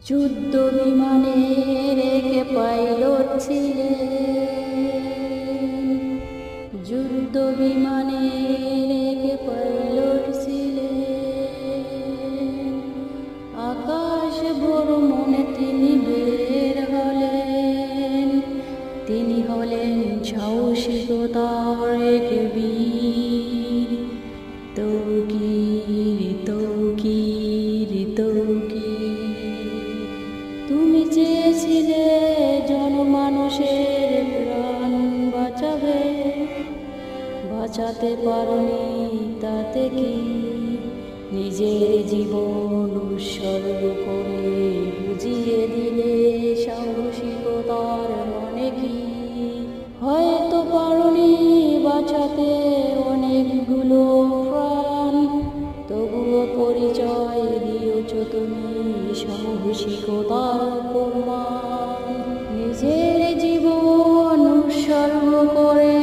যুদ্ধ বিমানের একে পাইলট ছিলেন, যুদ্ধ বিমানের একে পাইলট ছিলেন। আকাশ ভ্রমণে তিনি বের হলেন, তিনি হলেন সাহসিকতার এক বীর। তৌকির তৌকির তৌকির, তুমি চেয়েছিলে জনমানুষের প্রাণ বাঁচাবে, বাঁচাতে পারোনি, তাতে কি? নিজের জীবন উৎসর্গ করে বুঝিয়ে দিলে সাহসিকতার মানে কি। হয়তো পারোনি বাঁচাতে অনেকগুলো প্রাণ, তবুও পরিচয় দিয়েছ তুমি সাহসিকতার প্রমাণ। নিজের জীবন উৎসর্গ করে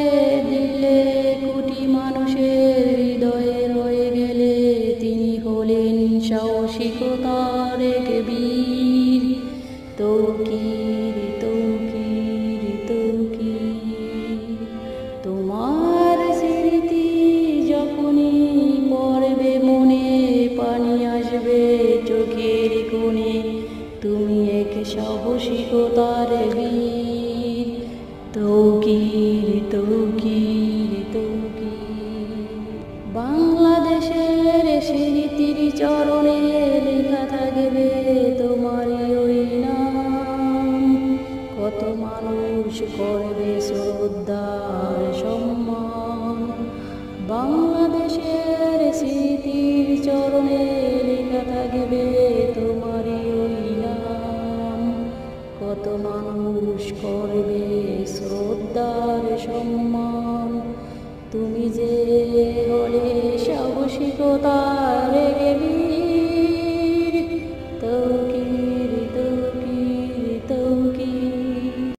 দিলে, কোটি মানুষের হৃদয়ে রয়ে গেলে, তিনি হলেন সাহসিকতার এক বীর। তৌকির তৌকির তৌকির, তোমার স্মৃতি যখনই পড়বে মনে, পানি আসবে চোখের কোণে, তুমি এক সাহসিকতার বীর। তৌকির তৌকির তৌকির, বাংলাদেশের স্মৃতির চরণে লেখা থাকবে তোমারই ওই নাম। কত মানুষ করবে শ্রদ্ধার সম্মান, বাংলাদেশের স্মৃতির চরণে লেখা থাকবে তোমারই ওই নাম। কত মানুষ করবে শ্রদ্ধার সম্মান, তুমি যে হলে সাহসিকতার